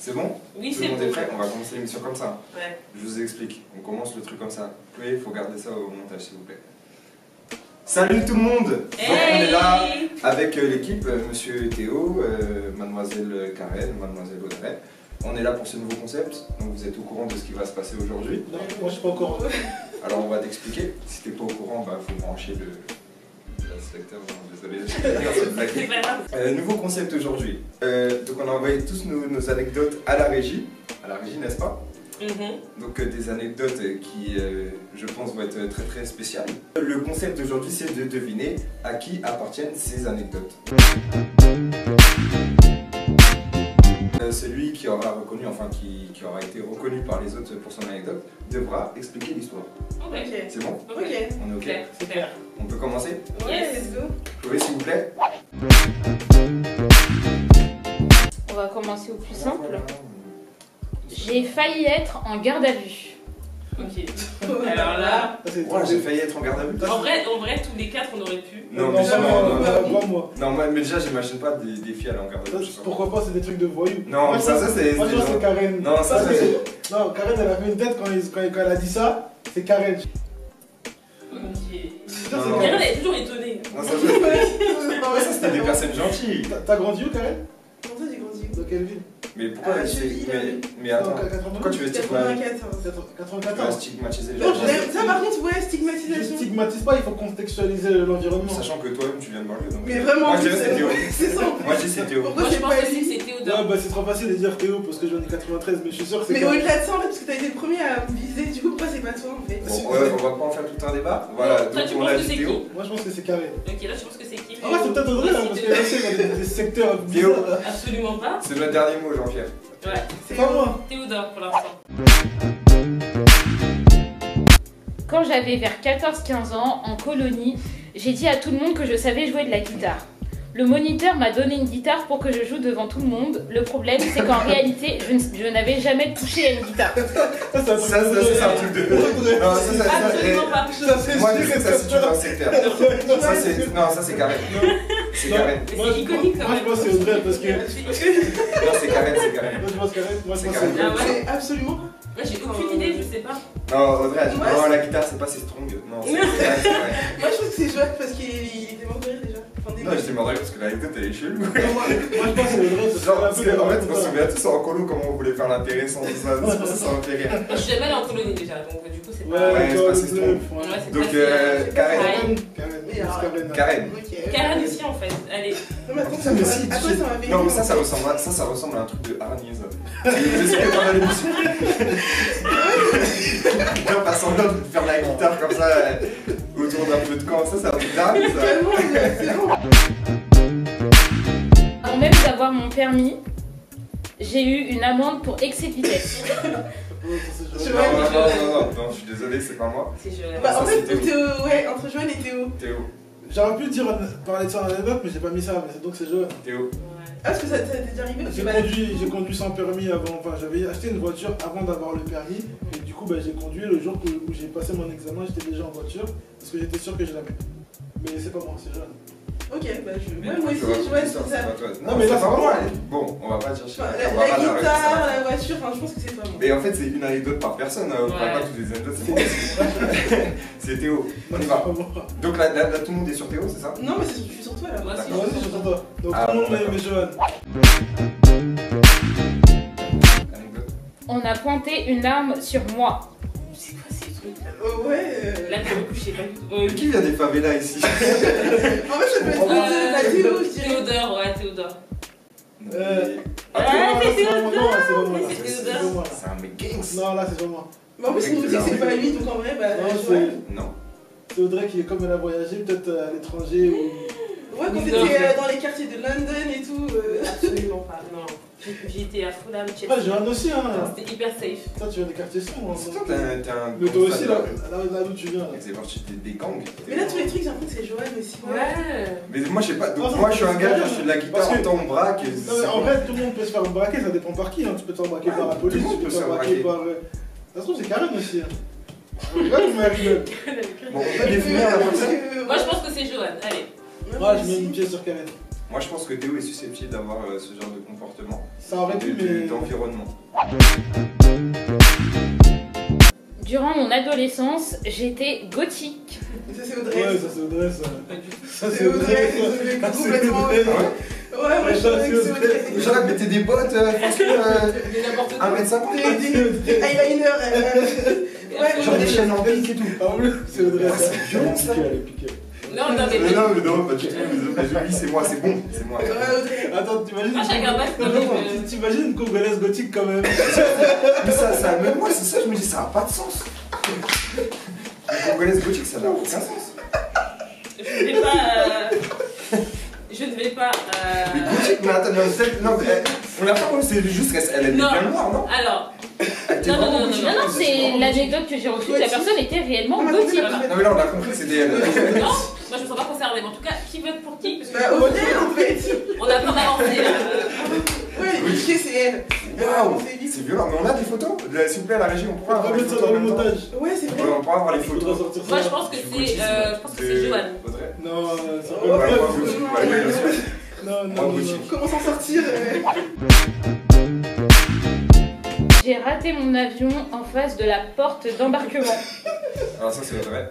C'est bon? Oui, Tout c'est le monde est bon. prêt? On va commencer l'émission comme ça. Ouais. Je vous explique. On commence le truc comme ça. Chloé, il faut garder ça au montage, s'il vous plaît. Salut tout le monde! Hey. Donc, on est là avec l'équipe, monsieur Théo, mademoiselle Karen, mademoiselle Audrey. On est là pour ce nouveau concept, donc vous êtes au courant de ce qui va se passer aujourd'hui. Non, moi je suis pas au courant. Alors on va t'expliquer. Si t'es pas au courant, bah faut brancher le secteur. Désolé, C'est pas grave. nouveau concept aujourd'hui. Donc on a envoyé tous nos anecdotes à la régie, n'est-ce pas? Donc des anecdotes qui, je pense, vont être très très spéciales. Le concept d'aujourd'hui, c'est de deviner à qui appartiennent ces anecdotes. Celui qui aura reconnu, enfin qui aura été reconnu par les autres pour son anecdote, devra expliquer l'histoire. Ok. C'est bon? Ok. On est ok? Clair, c'est clair. On peut commencer? Ouais, let's go. Chloé, s'il vous plaît. On va commencer au plus simple. J'ai failli être en garde à vue. Ok. Alors là, Moi, j'ai failli être en garde à vue. en vrai, tous les quatre, on aurait pu. Non, non, mais jamais. pas moi. Non, moi, mais déjà, j'imagine pas des filles aller en garde à vue. Pourquoi pas, c'est des trucs de voyous. Non, Moi, mais ça, c'est. Moi je pense que c'est Karen. Non, ça, c'est. Non, Karen elle a fait une tête quand elle a dit ça, c'est Karen. Ok. Non, non. Karen, elle est toujours étonnée. Non, ça, c'était des personnes gentilles. T'as grandi où, Karen? Comment ça, j'ai grandi où? Dans quelle ville? Mais pourquoi Ah, c'est- je vis, mais attends, pourquoi tu veux stigmatiser 94. les Non, gens ça par contre, ouais, Je stigmatisation. stigmatise pas, il faut contextualiser l'environnement. Sachant que toi-même tu viens de banlieue donc. Mais vraiment, Moi je dirais c'est Théo. c'est ça. Moi je dis c'est Théo. Pourquoi Moi, je j'ai pense pas aussi que dit? c'est Ouais, Théodore. bah c'est trop facile de dire Théo parce que j'en ai 93, mais je suis sûr que c'est Mais Karen. au-delà de ça, en fait, parce que t'as été le premier à me viser, du coup, pourquoi c'est pas toi en fait? Bon, ouais, on va pas en faire tout un débat. Voilà, Toi, donc tu on penses a que dit c'est Théo. qui? Moi je pense que c'est Karen. Ok, là, je pense que c'est qui? Ah ouais, c'est peut-être Audrey, hein, parce que là aussi, il y a des secteurs Théo. bizarres. Absolument pas. C'est notre dernier mot, Jean-Pierre. Ouais. C'est pas moi. Théodore pour l'instant. Quand j'avais vers 14-15 ans, en colonie, j'ai dit à tout le monde que je savais jouer de la guitare. Le moniteur m'a donné une guitare pour que je joue devant tout le monde. Le problème, c'est qu'en réalité, je n'avais jamais touché à une guitare. Ça, c'est Ça, c'est un truc de. Non, Absolument pas. Moi je sais que ça se situe dans le secteur. Ça c'est. Non, ça c'est Karen. C'est Karen. Mais c'est iconique quand Moi même. je pense que c'est Audrey parce que. Non, c'est Karen, c'est Karen. Moi je pense Karen. Moi je C'est pense que Karen. c'est Ah Audrey. ouais? C'est absolument pas. Moi, j'ai aucune idée, je sais pas. Non, Audrey, elle dit Ouais, non, c'est- la guitare c'est pas si strong. Non, c'est Karen, c'est Karen. Moi, je pense que c'est Joël parce qu'il était mort de rire déjà. Enfin, Non, j'étais mort de rire parce que l'anecdote elle est chelou. Moi je pense que c'est Audrey parce Genre, que. parce qu'en fait, on se souvient tous en colo comment on voulait faire l'intéressant, tout ça, ça m'a fait rire. Je suis jamais allée en colonie déjà, donc du coup, c'est Ouais, pas. Ouais, c'est toi, pas si le strong. bluff, ouais. Ouais, c'est Donc, pas Karen. Karen. Mais C'est alors- Karen. Karen. Ok. Karen aussi en fait. Allez. Non, mais attends, ça Mais m'a si, à quoi ça m'a fait Non, mais rire, ça ressemble à un truc de hargneux, ça. C'est ce que pendant l'émission. Quelqu'un passe en train de faire de la guitare comme ça, autour d'un peu de camp, ça, c'est un truc d'hargneux, ça. Vraiment, c'est bon. Avant même d'avoir mon permis, j'ai eu une amende pour excès de vitesse. Je Non, vois. non, je suis désolé, c'est pas moi. C'est Joël. Bah, en Ça, fait, c'est Théo. Théo, ouais, entre Joël et Théo. Théo, J'aurais pu dire parler de ça en anecdote, mais j'ai pas mis ça, mais donc c'est Joël. Théo. Ouais. Ah, parce que ça t'est déjà arrivé? J'ai conduit sans permis avant, enfin j'avais acheté une voiture avant d'avoir le permis et du coup bah, j'ai conduit le jour où j'ai passé mon examen, j'étais déjà en voiture parce que j'étais sûr que je l'avais. Mais c'est pas moi, c'est Joël. Ok, bah je. Mais Ouais, moi tu aussi, vois, Joël, ça, c'est ça. pas toi. Non, mais là, c'est c'est pas pas moi. moi. Bon, on va pas chercher. Enfin, On va la pas la guitare, la voiture, enfin, je pense que c'est toi, moi. Mais en fait, c'est une anecdote par personne, on parle pas toutes les anecdotes, c'est moi aussi. C'est Théo, on y C'est va. pas moi. Donc là, tout le monde est sur Théo, c'est ça? Non, mais je suis sur toi là. Moi aussi. Moi aussi je suis sur toi. Donc Ah, tout le monde d'accord. met Joël. Anecdote. On a pointé une arme sur moi. C'est quoi ces trucs là? Ouais. Là, pour le coup, je sais pas du tout. Qui vient des favelas ici? En fait, ça peut être la Théo, je dirais. Théodore, ouais, Théodore. Ah, c'est c'est pas moi, Théodore. c'est pas moi. C'est C'est Théodore. pas moi. C'est un mec gangs. Non, là c'est pas moi. Mais en plus, il nous dit que c'est pas lui, donc en vrai, bah. Non, Joël. Non. c'est Audrey qui est comme elle a voyagé, peut-être à l'étranger ou. Ouais, quand Non, t'étais mais- dans les quartiers de London et tout. Absolument pas, non. J'étais à Fulham, Ah, Chelsea. Joël aussi, hein. C'était hyper safe. Toi, tu viens des quartiers sombres. C'est hein. toi, t'es un. Mais toi aussi, là. là d'où tu viens. Là. C'est parti des gangs. Mais là, tous les trucs, j'ai l'impression que c'est Joël aussi. Ouais. Mais moi, je sais pas. Donc, Non, moi, je suis un gars, parce je fais de la guitare, que- en temps on braque. Non, mais en vrai, tout le monde peut se faire braquer, ça dépend par qui. Hein. Tu peux te faire braquer Ouais, par la police, tout le monde tu peux peut te faire se faire braquer par. Ça se trouve, c'est Karen aussi. Hein. Regarde comment elle rigole. Bon, on peut définir la personne. Moi, je pense que c'est Johan. Allez. Moi, je mets une pièce sur Karen. Moi, je pense que Théo est susceptible d'avoir ce genre de comportement. Ça aurait pu, mais. D'environnement. Durant mon adolescence, j'étais gothique. Ça, c'est Audrey. Ouais, ça c'est Audrey, ça. Ça C'est Audrey, c'est Ah, c'est complètement. Audrey. Ouais, moi je Ça, trouvais que c'est c'est Audrey. Genre, mettez des bottes, franchement, Mais n'importe quoi. 1m50. Des eyeliners. Ouais, Genre des chaînes en pique et tout. Ah oui, c'est Audrey, Ah, ça. c'est violent, ça. Elle est piquée. Non, non, mais. Non, pas du tout. Les jolies, c'est moi, c'est bon. C'est moi. Ouais, Audrey. Attends, t'imagines. Ah, chacun passe Non, dans non, les- t'imagines une congolaise gothique quand même. Mais ça, même moi, c'est ça, je me dis, ça n'a pas de sens. Les congolaises gothiques, ça n'a aucun sens. Je ne vais pas. Je ne vais pas. Mais gothique, mais attends, non, mais on l'a pas, c'est juste qu'elle est Non. bien noire, non? Alors. Elle était Non, non, vraiment non, gothique. Non, non, c'est l'anecdote que j'ai reçue. La personne était réellement gothique. Non, mais là, on a compris que c'était elle. Non, moi je me sens pas concernée, mais en tout cas, qui vote pour qui? Parce que Bah, Audrey en fait. on a plein d'avancées là. Ouais, Mickey, c'est elle. Waouh, C'est vite. c'est violent, mais on a des photos? S'il vous plaît, à la régie, on pourra On va avoir les mettre ça photos dans en le même temps. montage. Ouais, c'est Ouais, vrai. on pourra avoir les Il faudra photos. sortir ça. Moi je pense que c'est Johan. Audrey. Non, ça Ouais, peut pas. Ouais, moi, gothique, ouais, bien sûr. Non, Moi, non, gothique. non. Comment s'en sortir J'ai raté mon avion en face de la porte d'embarquement. Alors, ça, c'est Audrey.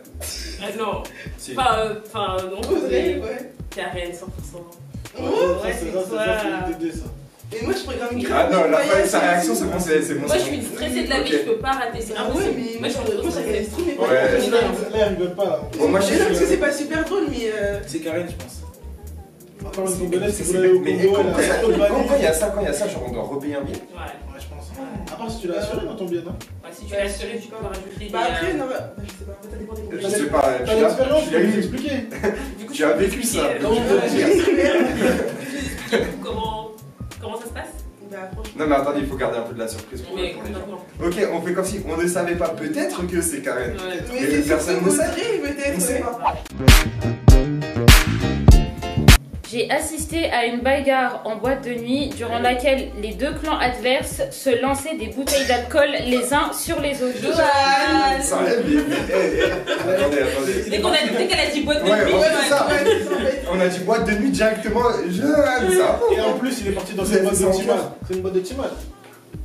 Ah non. Si. Enfin, non. Audrey, ouais. Karen, 100%. Ouais, Oh, ça, c'est ça, c'est DD, ça. Et moi, je programme une Ah non, voyage. sa réaction, c'est bon, c'est bon. Moi je suis stressée de la vie, Ok. je peux pas rater, c'est Ah ouais, impossible. mais Moi je suis trop moi, ça stressée. reste trop mes Ouais. voyages. Là, elle rigole pas là. Bon, moi, je Mais suis. non, parce que c'est pas super drôle, mais. C'est Karen, je pense. Encore une Mais congolaise, c'est- si vous allez au mais Congo, quand elle a trop de il y valises. a ça, genre on doit repayer un billet. Ouais. Ouais, je pense. À part si tu l'as assuré dans ton billet, non? Ouais, si tu l'as assuré, tu peux rajouter Bah, après, des. non, bah, je sais pas, en fait, ça dépend des Je congolaise. sais pas, T'as l'expérience, tu tu l'as peux nous eu. expliquer. Du coup, Tu as vécu ça. Comment Je on peux fait te dire. Comment ça se passe? Bah, franchement. Non mais attendez, il faut garder un peu de la surprise pour Mais pour les gens. complètement. Ok, on fait comme si on ne savait pas, peut-être que c'est Karen. Ouais. Mais Et c'est personne surtout ne sait. Audrey, On peut-être. sait Ouais. pas. J'ai assisté à une bagarre en boîte de nuit durant laquelle les deux clans adverses se lançaient des bouteilles d'alcool les uns sur les autres. Johan! Ça rêve, attendez. Dès qu'elle a dit boîte de Ouais, nuit, ouais, Johan. c'est ça. Ouais, c'est ça, en fait. On a dit boîte de nuit directement, ça. Et en plus, il est parti dans Vous une êtes boîte de sans Timal. cœur. C'est une boîte de Timal.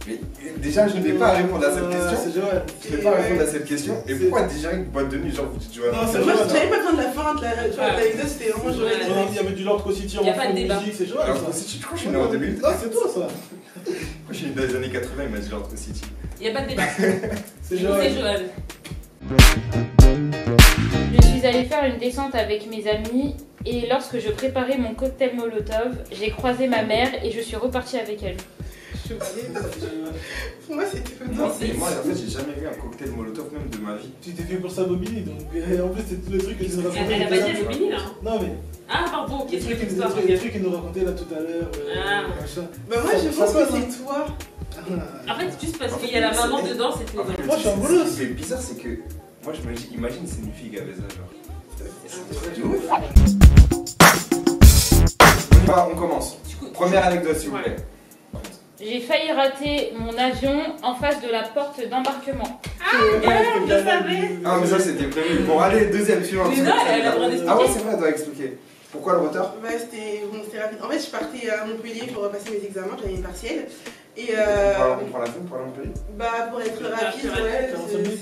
Mais déjà, je n'ai pas à répondre à cette question. C'est Joël. Je n'ai pas à répondre à cette question. Et pourquoi déjà une boîte de nuit, genre vous dites Johan? Non, c'est Moi, Joël. je savais pas besoin de la fin de l'anecdote, c'était vraiment Joël. Non, il y avait du Lord City en Y a pas de fond débat. musique, c'est Joël. Alors, ça. City, je crois que je suis né en 2000. Ah, c'est toi ça. Moi, je suis né dans les années 80, il m'a dit Lord City. Il n'y a pas de débat. C'est C'est Joël. Johan. Je suis allée faire une descente avec mes amis et lorsque je préparais mon cocktail Molotov, j'ai croisé ma mère et je suis repartie avec elle. Pour moi, c'était comme Moi, ça. moi, en fait, j'ai jamais vu un cocktail Molotov même de ma vie. Tu t'es fait pour ça Bobini, donc en plus c'est tous les trucs que tu nous racontais. Elle a pas dit le mini là. Non mais Ah, pardon, ok, les c'est trucs, une histoire. les trucs qu'il nous racontait là tout à l'heure. Ah. Machin. Bah, moi, je Ça pense passe, que hein. c'est toi. En fait, juste parce qu'il y a la maman dedans, c'est tout. En fait, Moi, je suis en ce bolos. qui est bizarre, c'est que moi, je me dis, imagine, c'est une fille qui avait ça, genre. De ouf. On commence. Première anecdote, s'il vous plaît. J'ai failli rater mon avion en face de la porte d'embarquement. Je savais. Ah, mais ça, c'était prévu. Bon, allez, deuxième, suivante. Mais non, elle a le droit d'expliquer. Ah ouais, c'est vrai, elle doit expliquer. Pourquoi le retard? Bah, c'était rapide. En fait, je partais à Montpellier pour repasser mes examens, j'avais une partielle. Et On prend l'avion pour aller à Montpellier? bah, pour être rapide, rapide, ouais, 45 minutes,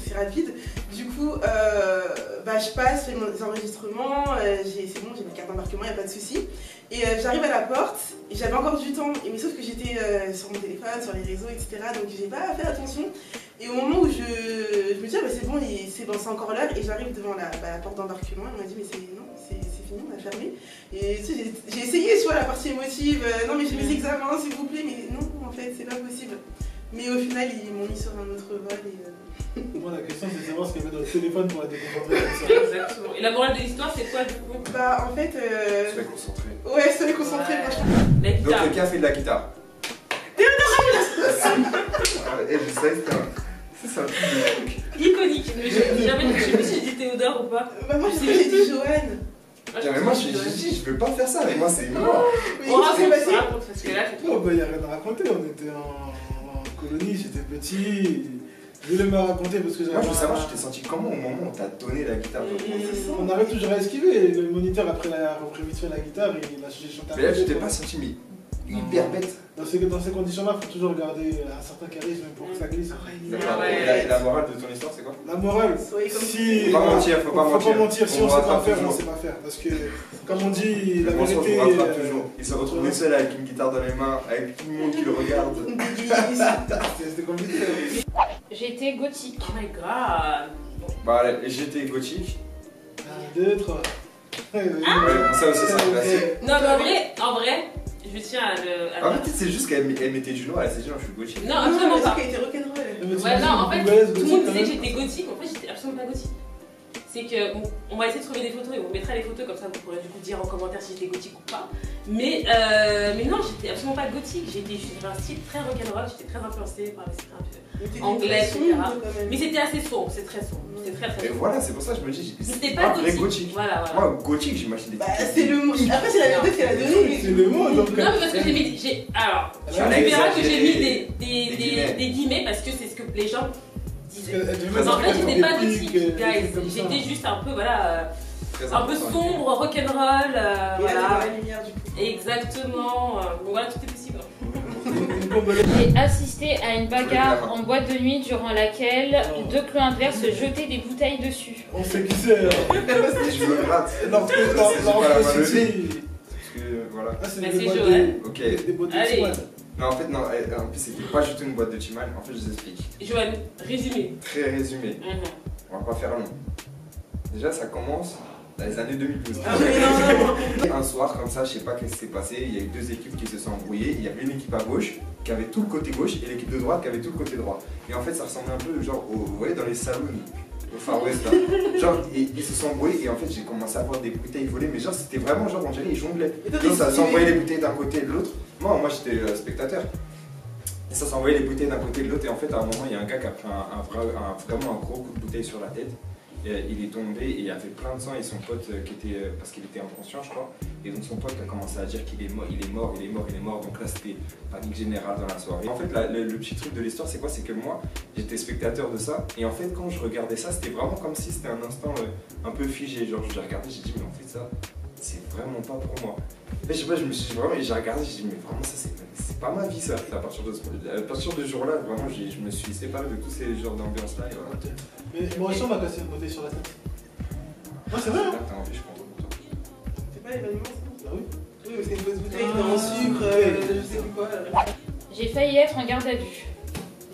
c'est rapide. Du coup, bah, je passe, je fais mes enregistrements, c'est bon, j'ai ma carte d'embarquement, il n'y a pas de souci. Et j'arrive à la porte, et j'avais encore du temps, mais sauf que j'étais sur mon téléphone, sur les réseaux, etc. Donc j'ai pas fait attention. Et au moment où je me dis, ah, bah, c'est bon, c'est encore l'heure, et j'arrive devant la porte d'embarquement, il m'a dit, mais c'est fini, on a fermé. Et tu sais, j'ai essayé, tu vois, la partie émotive, non mais j'ai mes examens, s'il vous plaît, mais non, en fait, c'est pas possible. Mais au final, ils m'ont mis sur un autre vol et. Moi la question c'est de savoir ce qu'il y avait dans le téléphone pour être déconcentré comme ça. Exactement. Et la morale de l'histoire, c'est quoi du coup? Bah, en fait. Soyez concentré. Ouais, soyez concentrés, Ouais. franchement. La Donc, guitare. le fait de la guitare. Et je sais que c'est un truc de truc. Iconique. Mais j'ai jamais je sais plus si j'ai dit Théodore ou pas. Bah, moi, j'ai dit Joanne. Mais moi, je dis, je veux pas faire ça, mais moi, c'est mort. Mais On qu'est-ce qui s'est raconte, passé? raconte, parce que là, c'est Oh trop. bah y a rien à raconter, on était en colonie, j'étais petit. Je voulais me raconter parce que Moi, je veux savoir, tu t'es senti comment au moment où on t'a donné la guitare? On arrive toujours à esquiver. Le moniteur, après a repris vite fait la guitare et j'ai chanté. Mais là, tu t'es pas senti hyper bête. Dans ces conditions-là, il faut toujours garder un certain charisme pour que ça glisse. Et la morale de ton histoire, c'est quoi? La morale, Soyez comme si... Faut pas mentir, faut pas mentir. Si on sait pas faire, on sait pas faire. Parce que, comme on dit, la vérité... toujours. Il se retrouve seul avec une guitare dans les mains, avec tout le monde qui le regarde. C'était compliqué. J'étais gothique. Oh my god. Bah, j'étais gothique. 1, 2, 3. Ouais, ça aussi, c'est un classique. Non, mais en vrai, je tiens à le. En fait, c'est juste qu'elle mettait du noir, elle s'est dit, non, je suis gothique. Non, absolument pas. Qui a été rock'n'roll. Ouais, non, en fait, tout le monde disait que j'étais gothique. En fait, j'étais absolument pas gothique. C'est que on va essayer de trouver des photos et on mettra les photos comme ça, vous pourrez du coup dire en commentaire si j'étais gothique ou pas. Mais non, j'étais absolument pas gothique. J'avais un style très rock'n'roll, j'étais très influencée par les styles un peu anglais, etc. Mais c'était assez sombre, c'est très sombre. C'est très Et sombre. voilà, c'est pour ça que je me dis, C'était pas vrai gothique. Voilà. Moi, gothique, j'imagine des Bah, c'est le mot. Après, c'est la vérité qu'elle a donnée. C'est le mot, donc... Non, mais parce que j'ai mis. Alors, tu verras que j'ai mis des guillemets parce que c'est ce que les gens disaient. En fait, j'étais pas gothique, guys. J'étais juste un peu, voilà. Un peu sombre, rock'n'roll, voilà. La lumière du coup. Exactement. Bon, voilà, tout est possible. J'ai assisté à une bagarre en boîte de nuit durant laquelle deux clans adverses se jetaient des bouteilles dessus. On sait qui c'est. Je me gratte. Non, C'est pas la main levée. Parce que, voilà. Mais c'est Joël. Ok. Des boîtes de Allez. Timan. Non, en fait, non, en plus, c'était pas juste une boîte de Timan. En fait, je vous explique. Joël, résumé. Très résumé. On va pas faire long. Déjà, ça commence dans les années 2012. Ah, mais non. Un soir, comme ça, je sais pas qu'est-ce qui s'est passé. Il y a eu deux équipes qui se sont embrouillées. Il y avait une équipe à gauche qui avait tout le côté gauche et l'équipe de droite qui avait tout le côté droit. Et en fait, ça ressemblait un peu, genre, vous voyez, dans les salons au Far West là. Genre, ils se sont embrouillés et en fait, j'ai commencé à voir des bouteilles volées. Mais genre, c'était vraiment genre, on dirait, ils jonglaient. Donc, ça s'envoyait les bouteilles d'un côté et de l'autre. Moi, j'étais spectateur. Et ça s'envoyait les bouteilles d'un côté et de l'autre. Et en fait, à un moment, il y a un gars qui a pris vraiment un gros coup de bouteille sur la tête. Il est tombé et il y avait plein de sang et son pote qui était, parce qu'il était inconscient je crois, et donc son pote a commencé à dire qu'il est mort, donc là c'était panique générale dans la soirée. En fait le petit truc de l'histoire c'est quoi? C'est que moi j'étais spectateur de ça et en fait quand je regardais ça c'était vraiment comme si c'était un instant un peu figé, genre j'ai regardé, j'ai dit mais en fait ça c'est vraiment pas pour moi. Et je sais pas, je me suis vraiment, j'ai regardé, j'ai dit mais vraiment ça c'est pas ma vie ça. À partir de ce jour-là, vraiment je me suis séparé de tous ces genres d'ambiance-là et voilà. Mais Mauricio m'a cassé une bouteille sur la tête. Non, c'est vrai, hein? T'as envie, je prends pour toi. C'est pas l'événement, ça? Bah oui. Oui, mais c'est une fausse bouteille dans le sucre, je sais plus quoi. J'ai failli être en garde à vue.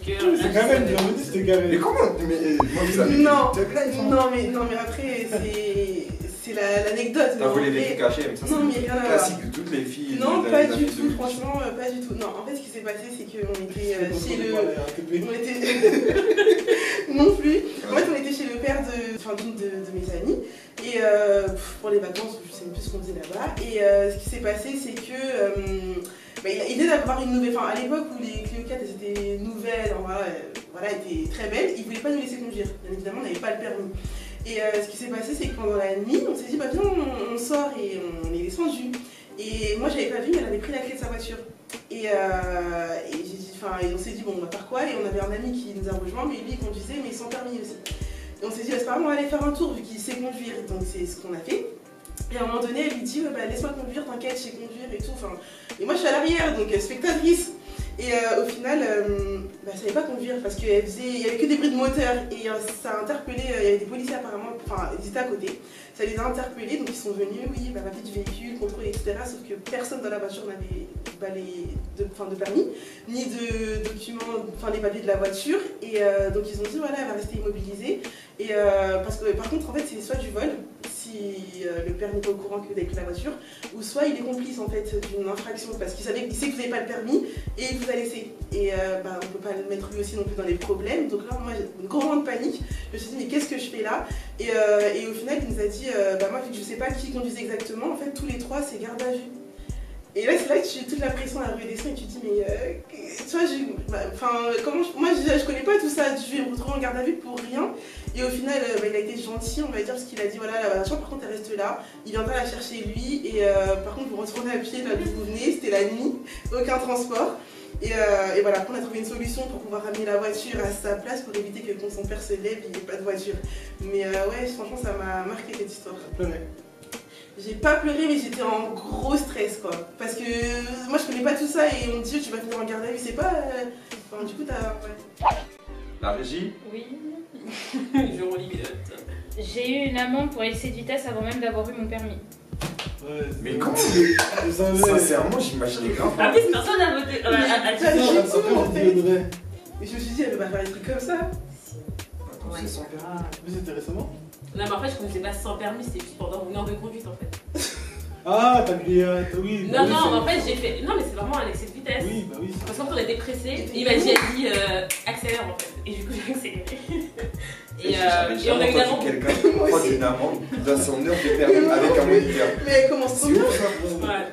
C'est quand même, j'avais dit c'était carré. Mais comment? Mais moi vous avez Non, des blagues, non, mais après, c'est l'anecdote. T'as volé des trucs cachés, mais ça Non, mais rien à voir. classique de toutes les filles. Non, de pas la du vie tout, de- franchement, pas du tout. Non, en fait, ce qui s'est passé, c'est qu'on était chez le. le. On était. Non plus. En fait, on était chez le père d'une de mes amies. Et pour les vacances, je sais même plus ce qu'on faisait là-bas. Et ce qui s'est passé, c'est que. Il venait d'avoir une nouvelle. Enfin, à l'époque où les Clio 4 étaient nouvelles, voilà, étaient très belles, ils ne voulaient pas nous laisser conduire. Bien évidemment, on n'avait pas le permis. Et ce qui s'est passé, c'est que pendant la nuit, on s'est dit, bah viens, on sort et on est descendu. Et moi, j'avais pas vu, mais elle avait pris la clé de sa voiture. Et on s'est dit, bon, on va faire quoi? Et on avait un ami qui nous a rejoint, mais lui, il conduisait, mais sans permis aussi. Et on s'est dit, bah, c'est pas grave, on va aller faire un tour, vu qu'il sait conduire. Donc, c'est ce qu'on a fait. Et à un moment donné, elle lui dit, laisse-moi conduire, t'inquiète, je sais conduire et tout. Et moi, je suis à l'arrière, donc spectatrice. Et au final, elle savait pas conduire parce qu'il y avait que des bruits de moteur. Et ça a interpellé, il y avait des policiers apparemment, enfin, ils étaient à côté. Ça les a interpellés, donc ils sont venus, oui, rapide du véhicule, contrôle, etc. Sauf que personne dans la voiture n'avait de permis, ni de documents, enfin, les papiers de la voiture. Et donc ils ont dit, voilà, elle va rester immobilisée. Et parce que par contre, en fait, c'est soit du vol, si le père n'est pas au courant que vous avez pris la voiture, ou soit il est complice en fait d'une infraction parce qu'il sait que vous n'avez pas le permis et il vous a laissé. Et on ne peut pas le mettre lui aussi non plus dans les problèmes. Donc là, moi j'ai une grande panique. Je me suis dit, mais qu'est-ce que je fais là? Et au final, il nous a dit, moi, vu que je ne sais pas qui conduisait exactement, en fait, tous les trois, c'est garde à vue. Et là, c'est là que tu as toute la pression à la rue des soins et tu te dis, mais tu vois, moi je connais pas tout ça, je vais me retrouver en garde à vue pour rien. Et au final, il a été gentil, on va dire, parce qu'il a dit, voilà, la voiture, par contre, elle reste là, il viendra la chercher lui, et par contre, vous retournez à pied là d'où vous venez, c'était la nuit, aucun transport. Et voilà, après on a trouvé une solution pour pouvoir ramener la voiture à sa place pour éviter que quand son père se lève, il n'y ait pas de voiture. Mais ouais, franchement, ça m'a marqué cette histoire. J'ai pas pleuré, mais j'étais en gros stress quoi. Parce que moi je connais pas tout ça et on me dit tu vas finir en garde à vue, c'est pas. Enfin, du coup, t'as. Ouais. La régie? Oui. Je relis mes notes. J'ai eu une amende pour excès de vitesse avant même d'avoir eu mon permis. Ouais, Mais comment sincèrement, j'imaginais grave. Ah, mais personne n'a voté. Mais je me suis dit, elle va pas faire des trucs comme ça. C'est sans permis. Mais c'était récemment? Non, mais en fait, je connaissais pas sans permis, c'était juste pendant mon heure de conduite en fait. Ah, t'as grillé un. Oui. Non, non, en fait, j'ai fait. Non, mais c'est vraiment un excès de vitesse. Oui, bah oui. Parce qu'en fait, on était pressés, il m'a dit accélère en fait. Et du coup, j'ai accéléré. Et on a eu une amende. Quelqu'un prend une amende dans son heure de permis avec un moniteur. Mais elle commence trop bien. Ouais.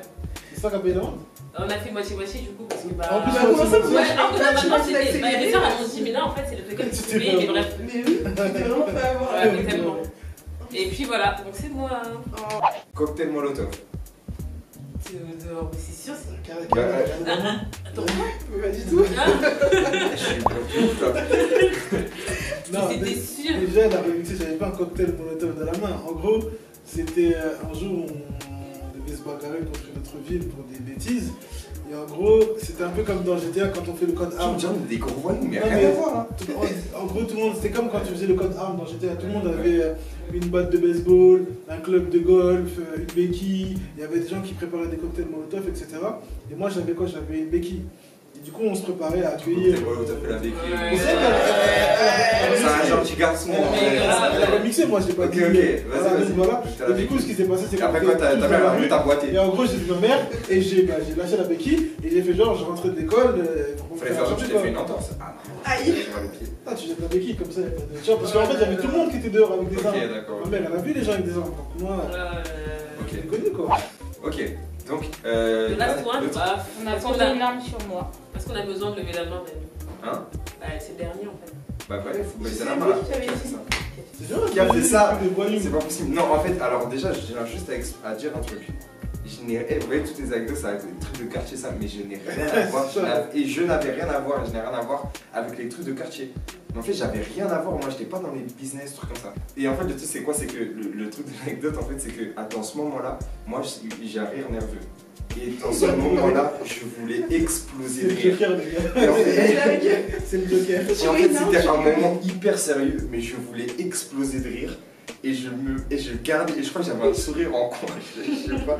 C'est ça qu'a payé l'amende? On a fait moitié-moitié du coup parce que bah. En plus, comment ça Ouais, alors que normalement tu c'était. Bah, les sœurs elles m'ont dit, mais là en fait c'est le truc comme tu mais bref. Mais oui, c'était vraiment pas à voir. Ouais, mais tellement. Et puis voilà, donc c'est moi. Cocktail Molotov. C'est sûr, c'est. Attends, mais pas du tout. Je suis bloqué là. Non, C'était sûr. Déjà, la réalité, j'avais pas un cocktail Molotov dans la main. En gros, c'était un jour où on devait se bagarrer contre notre ville pour des bêtises. Et en gros, c'était un peu comme dans GTA quand on fait le code arme. Genre des convois, mais Non, rien à voir là. En gros, tout le monde, c'était comme quand tu faisais le code arme dans GTA. Tout le monde avait une batte de baseball, un club de golf, une béquille. Il y avait des gens qui préparaient des cocktails Molotov, etc. Et moi, j'avais quoi? J'avais une béquille. Et du coup, on se préparait à accueillir. Cocktail Molotov fait la béquille. Ouais. C'est un gentil garçon. Elle a remixé, moi, j'ai pas Ok, dit. ok, Voilà, vas-y, donc voilà. vas-y. Et du coup, ce qui s'est passé, c'est Après quoi, ta mère a vu ta boîte. Et en gros, j'ai vu ma mère et j'ai lâché la béquille et j'ai fait genre, je rentrais de l'école. Fallait faire genre, tu t'es fait une entorse. Ah non, Aïe. j'ai mal au pied. Ah, tu jettes la béquille comme ça, il n'y a pas de. Tu vois, parce qu'en fait, il y avait tout le monde qui était dehors avec des armes. Ok, d'accord. Ma mère, elle a vu les gens avec des armes. Donc moi, Ok. j'ai connu quoi. Ok, donc. Le last one, le- bah, On a parce qu'on posé a- une arme sur moi. parce qu'on a besoin de lever la main même. Hein? Bah, c'est le dernier en fait. Bah, ouais, faut baisser C'est la main moi là. qui t'avais Qui a dit. fait ça? C'est genre, Qui a fait ça? des voyous. C'est pas possible. Non, en fait, alors déjà, je tiens juste à dire un truc. Vous voyez, toutes les anecdotes, ça avec les trucs de quartier, ça, mais je n'ai rien à voir. Et je n'avais rien à voir, je n'ai rien à voir avec les trucs de quartier. Mais en fait, j'avais rien à voir, moi, j'étais pas dans les business, trucs comme ça. Et en fait, le truc, c'est quoi? C'est que le truc de l'anecdote, en fait, c'est que dans ce moment-là, moi, j'ai un rire nerveux. Et dans ce moment-là, je voulais exploser C'est de le rire. Joker, les gars. Et en fait, C'est le Joker. et en fait, c'était un moment hyper sérieux, mais je voulais exploser de rire. Et je garde, et je crois que j'avais un sourire en coin, je sais pas.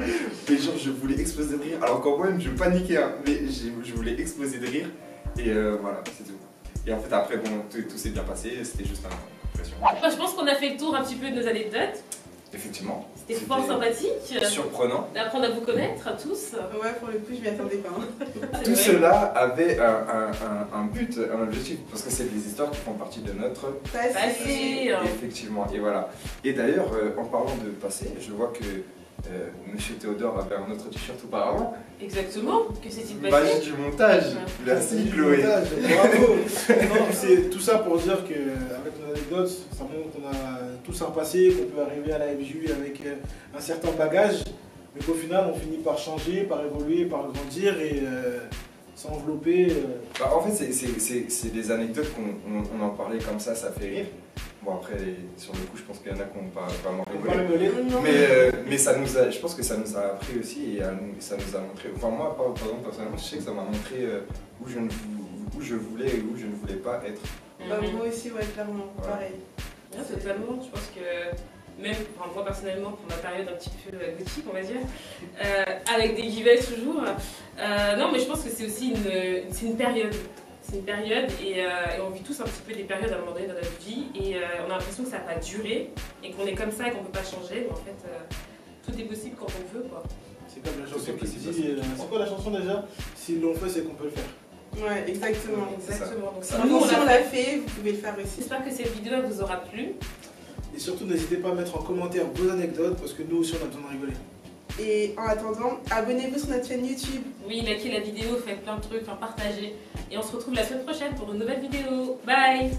Mais genre, je voulais exploser de rire. Alors qu'en moi-même, je paniquais, hein, mais je voulais exploser de rire. Et voilà, c'est tout. Et en fait, après, bon, tout s'est bien passé, c'était juste une impression. Bah, je pense qu'on a fait le tour un petit peu de nos anecdotes. Effectivement. C'était fort sympathique. Surprenant. D'apprendre à vous connaître, à tous. Ouais, pour le coup, je m'y attendais pas. C'est Tout vrai. cela avait un but, un objectif, parce que c'est des histoires qui font partie de notre Passé. effectivement. Et voilà. Et d'ailleurs, en parlant de passé, je vois que Monsieur Théodore avait un autre t-shirt auparavant. Exactement. Que s'est-il passé? Magie du montage. Merci Chloé. Bravo. Non, c'est tout ça pour dire qu'avec nos anecdotes, ça montre qu'on a tous un passé, qu'on peut arriver à la FJU avec un certain bagage, mais qu'au final, on finit par changer, par évoluer, par grandir et s'envelopper. Bah, en fait, c'est des anecdotes qu'on en parlait comme ça fait rire. Bon, après, sur le coup, je pense qu'il y en a qui n'ont pas vraiment On va rigolé. rigoler. Mais ça je pense que ça nous a appris aussi et ça nous a montré. Enfin, moi, par exemple, personnellement, je sais que ça m'a montré où je voulais et où je ne voulais pas être. Bah, moi aussi, ouais, clairement, Ouais. pareil. Ouais, totalement. Je pense que même enfin, moi personnellement, pour ma période un petit peu gothique, on va dire, avec des guillemets toujours. Non, mais je pense que c'est aussi une période. C'est une période et on vit tous un petit peu des périodes à un moment donné dans notre vie et on a l'impression que ça va pas durer et qu'on est comme ça et qu'on peut pas changer. Mais en fait, tout est possible quand on veut, quoi. C'est comme la chanson C'est qui possible, dit. C'est quoi la chanson déjà? S'ils l'ont fait, c'est qu'on peut le faire. Ouais, exactement. Exactement. Donc, Ça. si Nous, on si on l'a l'a fait, vous pouvez le faire aussi. J'espère que cette vidéo vous aura plu. Et surtout, n'hésitez pas à mettre en commentaire vos anecdotes parce que nous aussi, on a besoin de rigoler. Et en attendant, abonnez-vous sur notre chaîne YouTube. Oui, likez la vidéo, faites plein de trucs, partagez. Et on se retrouve la semaine prochaine pour une nouvelle vidéo. Bye!